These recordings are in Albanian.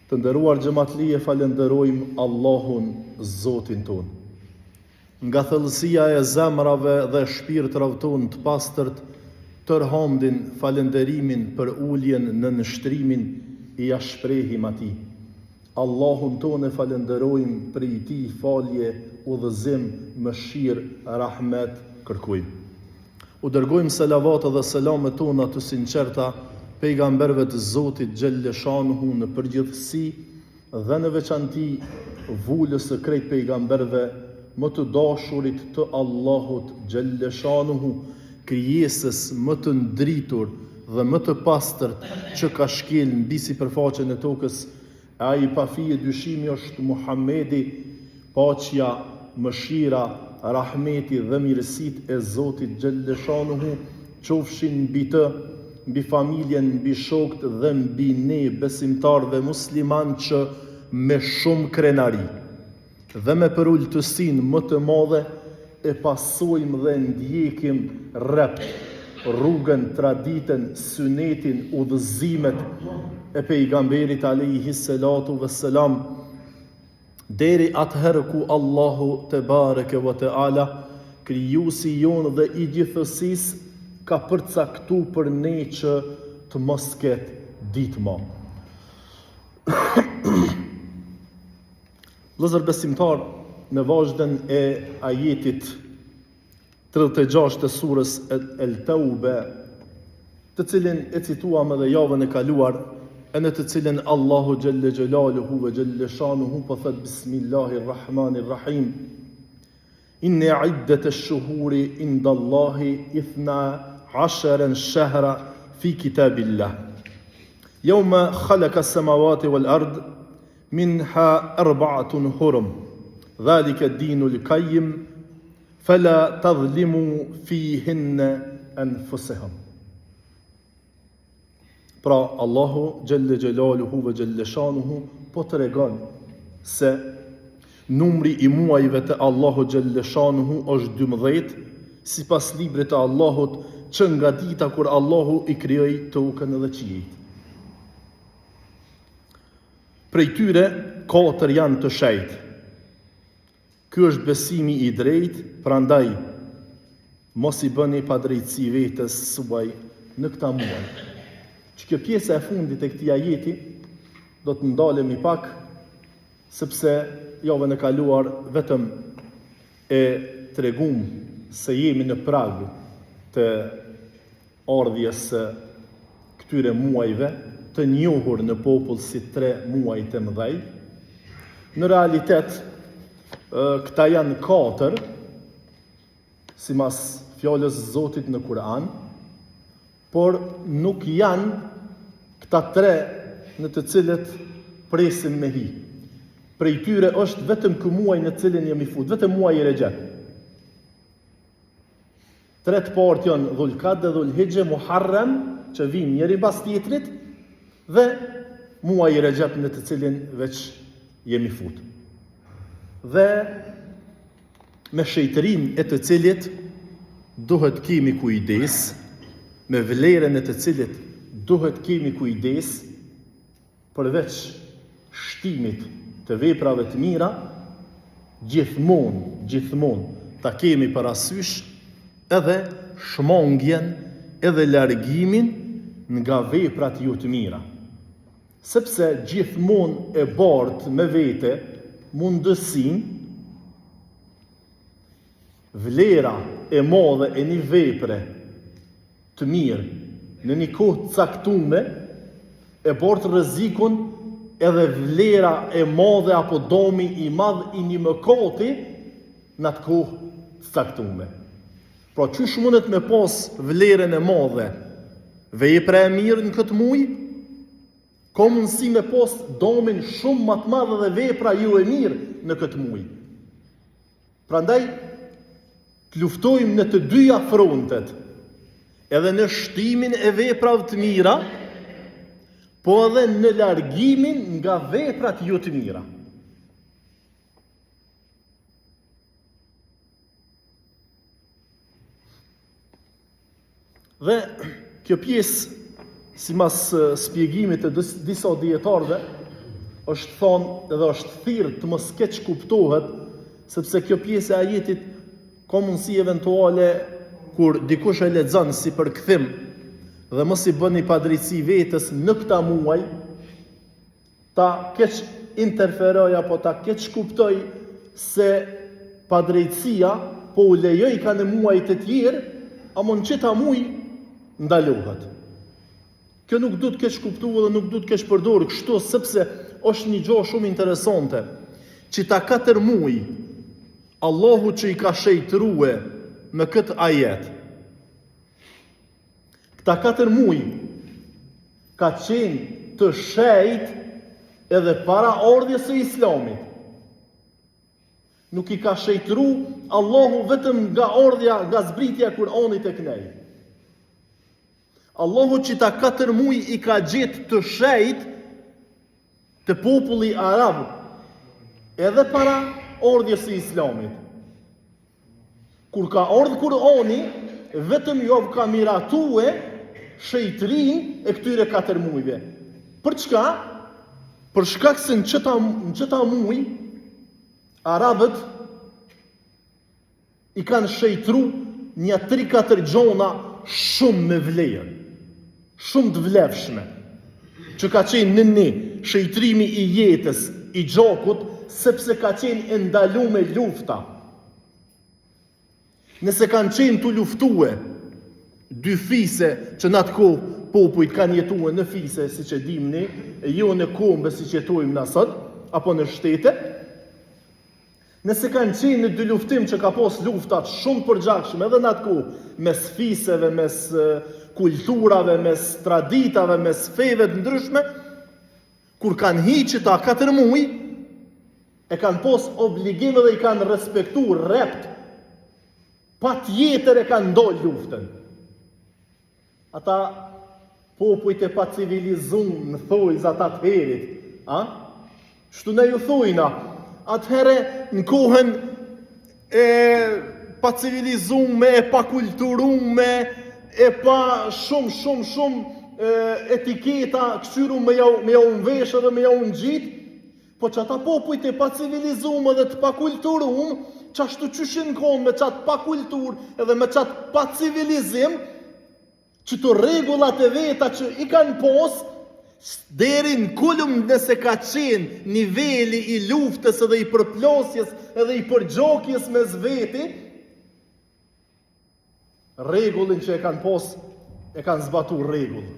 Të nderuar xhamatlie, falenderojmë Allahun Zotin ton. Nga thellësia e zemrave dhe shpirtrave ton të pastërt, tërhamdin falenderimin për uljen në nështrimin i ja shprehim atij. Allahun ton e falenderojmë për i tij falje, udhëzim, mëshirë, rahmet kërkojmë. U dërgojmë selavat dhe selamet tona të sinqerta pejgamberve të Zotit xhelle shanuhu në përgjithësi dhe në veçanti vulës së krejt pejgamberve, më të dashurit të Allahut xhelle shanuhu, krijesës më të ndritur dhe më të pastërt që ka shkel mbi sipërfaqen e tokës. Ai pa fije dyshimi është Muhamedi, paqja, mëshira, rahmeti dhe mirësitë e Zotit xhelle shanuhu qofshin mbi të, mbi familjen, mbi shokët dhe mbi ne besimtarë dhe musliman që me shumë krenari dhe me përulltësinë më të madhe e pasojmë dhe ndjekim rrept rrugën, traditën, sunetin, udhëzimet e pejgamberit alayhi salatu vesselam deri atëherë ku Allahu te bareke ve teala, krijuesi jon dhe i gjithësisë, ka përcaktu për ne që të mos ketë ditë më. Vëllezër besimtar, në vazhden e ajetit 36 të surës El-Taube, të cilin e cituam edhe javën e kaluar, e në të cilin Allahu xhelle xhelaluhu ve xhelle shanuhu po thot Bismillahirrahmanirrahim. Inna iddat ash-shuhuri inda Allahi 12 shahra fi kitabillah. Yawma khalaqa as-samawati wal ard minha 4 hurum. Dhalika ad-dinu al-qayyim fala tadhlimu fihinna anfusahum. Pra Allahu xhelle xhelaluhu ve xhelle shanuhu po tregon se numri i muajve të Allahu xhelle shanuhu është 12, sipas librit të Allahut, që nga dita kur Allahu i krijoi tokën dhe qiejt. Prej tyre 4 janë të shenjtë. Ky është besimi i drejtë, prandaj mos i bëni padrejtësi vetes suaj në këta muaj. Që kjo pjesa e fundit e këtij ajeti do të ndalemi pak, sepse javën e kaluar vetëm e tregum se jemi në prag të ardhjes së këtyre muajve, të njohur në popull si 3 muaj të mëdhej. Në realitet, këta janë 4, sipas fjalës Zotit në Kur'an, por nuk janë këta 3 në të cilët presim me hi. Prej tyre është vetëm ky muaj në cilin jemi fut, vetëm muaji i Rexhep. 3 të parë janë Dhulqa'da, Dhulhijja, Muharram, që vijnë njëri pas tjetrit, dhe muaji i Rexhep në të cilin veç jemi fut. Dhe me shejtërinë e të cilit duhet kemi kujdes, me vlerën e të cilit duhet kemi kujdes, përveç shtimit të veprave të mira, gjithmonë ta kemi parasysh edhe shmangjen, edhe largimin nga veprat jo të mira. Sepse gjithmonë e bart me vete mundësin vlera e madhe e një vepre të mirë në një kohë të caktuar, e bart rrezikun edhe vlera e madhe apo domi i madh i një mëkati në atë kohë të caktuar. Pra çush mundet me pas vlerën e madhe vepra e mirë në këtë muaj, ka mundësi me pas domin shumë më të madh dhe vepra jo e mirë në këtë muaj. Prandaj të luftojmë në të dyja frontet, edhe në shtimin e veprave të mira, po edhe në largimin nga veprat jo të mira. Dhe kjo pjesë, sipas shpjegimit të disa dietarëve, është thonë edhe është thirrë të mos keq kuptohet, sepse kjo pjesë e ajetit ka mundësi eventuale kur dikush e lexon si përkthim dhe mos i bëni padrejtësi vetes në këta muaj, ta keq interferoj apo ta keq kuptoj se padrejtësia po u lejoj ka në muajt e tjerë, amo në qita muaj ndalohet. Kjo nuk du të keq kuptu dhe nuk du të keq përdorë kështu, sepse është një gjohë shumë interesante, që ta 4 muaj Allahu që i ka shejtërue me këtë ajet. Këta 4 muaj ka qenë të shejt edhe para ardhjes së Islamit. Nuk i ka shejtëru Allahu vetëm nga ardhja, nga zbritja Kur'anit tek ne. Allahu që ta 4 muaj i ka gjetë të shejt të populli arab edhe para ardhjes së Islamit. Kur ka ardhur Kur'ani, vetëm jo ka miratue shejtrin e këtyre 4 muajve. Për çka? Për shkak se në qëta muaj arabët i kanë shejtru një 3-4 gjona shumë me vlerë, shumë të vlefshme, që ka qenë në një shejtrimi i jetës, i gjakut, sepse ka qenë e ndaluar me lufta. Nëse kanë qenë të luftue dy fise që në atë kohë popujt kanë jetuar në fise, si që dimni, e jo në kombe si që jetojmë në sot, apo në shtete, nëse kanë qenë në dy luftim që ka pas luftat shumë përgjakshme edhe në atë kohë, mes fiseve, mes kulturave, mes traditave, mes feve të ndryshme, kur kanë hiqë ta 4 muaj, e kanë pas obligim dhe i kanë respektu rept, pa tjetër e kanë ndolë luftën. Ata popujt e pa civilizum në thojz ata të herit, shtu ne ju thojna, atëhere në kohën e pa civilizume, e pa kulturume, e pa shumë etiketa këshyru me jau në veshë dhe me jau në gjitë, po që ata popujt e pa civilizume dhe të pa kulturume, që ashtu qyshin konë me qatë pa kultur edhe me qatë pa civilizim, që të regullat e veta që i kanë posë, deri në kulm nëse ka qenë niveli i luftës edhe i përplosjes edhe i përgjokjes mes veti, regullin që e kanë pos, e kanë zbatu regull.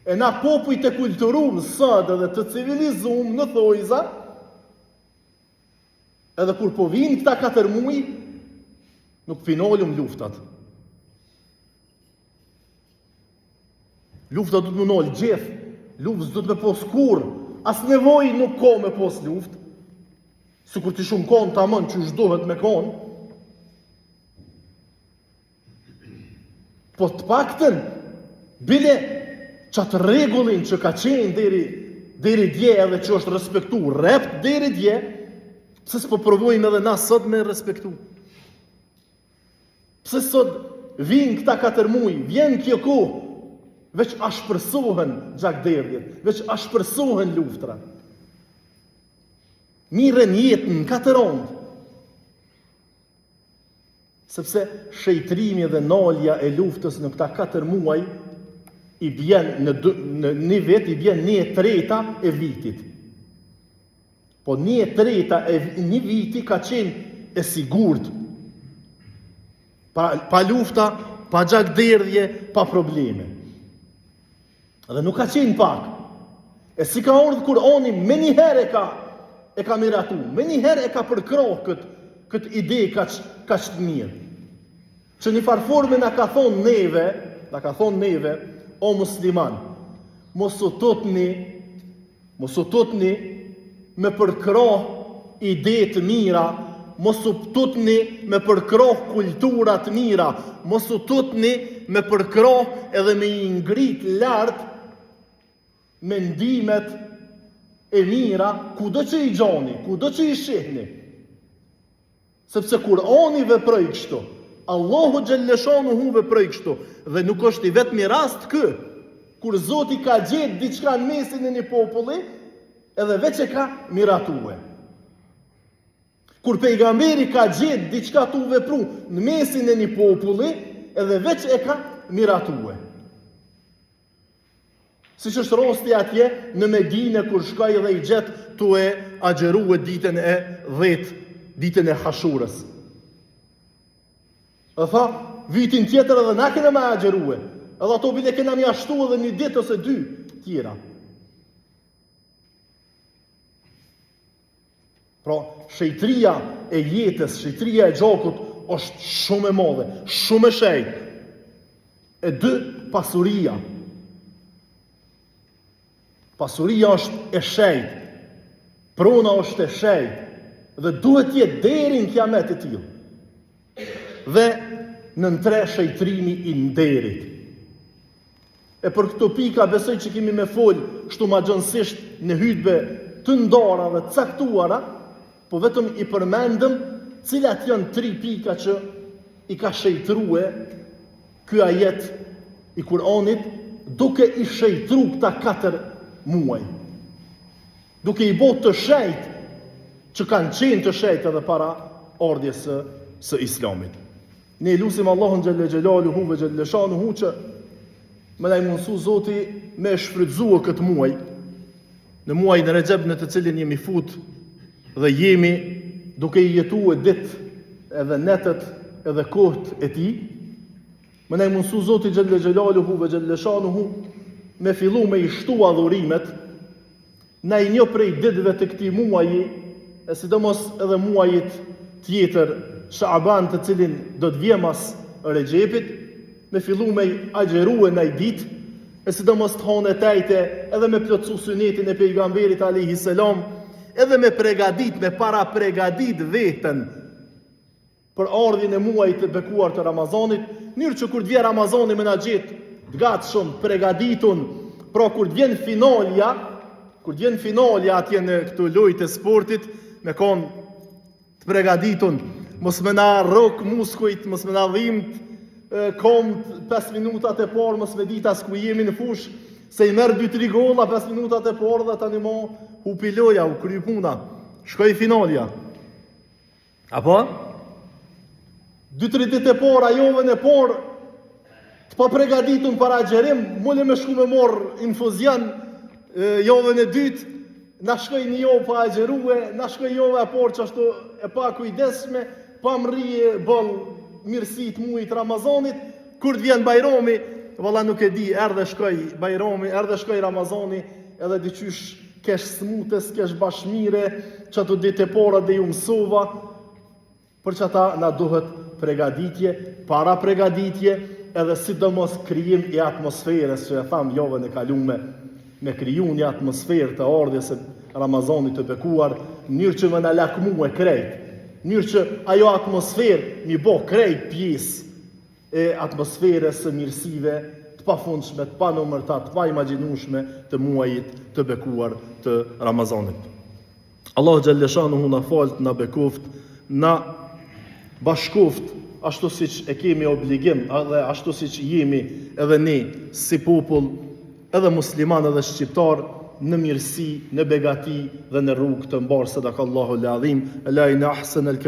E na popujt e kulturum sot edhe të civilizum në thojza, edhe kur po vinë këta 4 muaj, nuk finolum luftat. Lufta du të më nëllë gjithë, luftës du të me pos kur, as nevoj nuk ka me pos luft, si kur të shumë konë të amën që shdohet me konë, po të pakten, bile qatë regullin që ka qenë deri dje edhe që është respektu, rept deri dje, pse s'po provojnë edhe na sot me respektu. Pse sot vinë këta 4 muaj, vjen kjo kohë, veç ashpërsohen gjakderdhjet, veç ashpërsohen luftra. Miren jetën në 4 rondë. Sepse shejtrimi dhe nalja e luftës në këta 4 muaj i bjen në një vit, i bjen 1/3 e vitit. Po 1/3 e një viti ka qenë e sigurt. Pa lufta, pa gjakderdhje, pa probleme. Dhe nuk ka qenë pak. E si ka ardhur Kur'ani, me njëherë e ka miratu, me njëherë e ka përkroh këtë ide ka qëtë mirë. Që një farforme na ka thonë neve, o musliman, mos u tutni me përkroh ide të mira, mos u tutni me përkroh kultura të mira, mos u tutni me përkroh edhe me i ngrit lartë mendimet e mira, kudo që i gjoni, kudo që i shihni. Sepse Kur'ani veproi kështu, Allahu xhalleshanu veproi kështu, dhe nuk është i vetmi rast kë. kur Zoti ka gjetë diçka në mesin e një populli, edhe veç e ka miratue. Kur pejgamberi ka gjetë diçka tu vepru në mesin e një populli, edhe veç e ka miratue. Si që është rosti atje në Medinë kur shkoj dhe i gjetë tu e agjerue ditën e 10, ditën e Hashurës. Dhe tha, vitin tjetër edhe na kena me agjerue. Edhe ato bile kena mi ashtu edhe një ditë ose 2 tjera. Pra, shejtria e jetës, shejtria e gjakut është shumë e madhe, shumë e shejt. E 2, pasuria. Pasuria është e shejt, prona është e shejt, dhe duhet jetë deri në kiamet e tillë. Dhe në 3 shejtrimi i nderit. E për këto pika besoj që kemi me folë kështu ma gjënsisht në hutbe të ndara dhe caktuara, po vetëm i përmendëm cilat janë 3 pika që i ka shejtrue ky ajet i Kur'anit, duke i shejtru këta 4 muaj. Duke i bot të shejt që kanë qenë të shejt edhe para ardhjes së Islamit. Ne lusim Allahun xhelle xhelaluhu ve xhelle shanuhu që më na mundsu Zoti me shfrytëzuar këtë muaj, në muajin e Rexheb në të cilin jemi fut dhe jemi duke i jetuar ditë edhe netët edhe kohët e tij. Më na mundsu Zoti xhelle xhelaluhu ve xhelle shanuhu me fillu me i shtu adhurimet, na i një prej ditëve të këtij muaji, e sidomos edhe muajit tjetër, Shaaban, të cilin do të vjen mas Rexhepit, me fillu me i agjerue në i ditë, e sidomos të hanë e tajte, edhe me plotësu sunetin e pejgamberit alayhi salam, edhe me pregadit, me para pregadit veten për ardhin e muajit të bekuar të Ramazanit, njërë që kur të vjen Ramazani me na gjetë të gatshëm, pregaditun, pra kur të vjen finalja atje në këto lojtë e sportit, me konë të pregaditun, mos me na rrok muskujt, mos me na dhimt, komt 5 minutat e parë, mos me dit as ku jemi në fush, se i merr 2-3 golla 5 minutat e parë dhe tani mo hupi loja, u kry puna, shkoj finalja. Apo? 2-3 ditë e parë, ajovën e parë, të pa pregaditun para gjerim, mule me shku me morë infuzion, javën e dytë, na shkoj një javë pa agjerue, na shkoj javë e parë që ashtu e pa kujdesshme, pa mrije bëll mirësit muajit Ramazanit, kur të vjen Bajrami, valla nuk e di, erdhe shkoj Bajrami, erdhe shkoj Ramazani, edhe diqysh kesh smutes, kesh bashmire, që ato ditë e para dhe ju mësova, për që ata na duhet pregaditje, para pregaditje, edhe sidomos krijim i atmosferës, që e tham javën e kalume, me kriju një atmosferë të ardhjes së Ramazanit të bekuar, njërë që më na lakmu e krejt, njërë që ajo atmosferë mi bo krejt pjesë e atmosferës së mirësive të pafundshme, të panumërta, të pa imagjinueshme të muajit të bekuar të Ramazanit. Allahu xhelle shanuhu na falt, na bekoft, na bashkoft, ashtu siç e kemi obligim, edhe ashtu siç jemi edhe ne si popull, edhe musliman edhe shqiptar, në mirësi, në begati dhe në rrugë të mbarë, sadakallahu l-adhim, la ina ahsen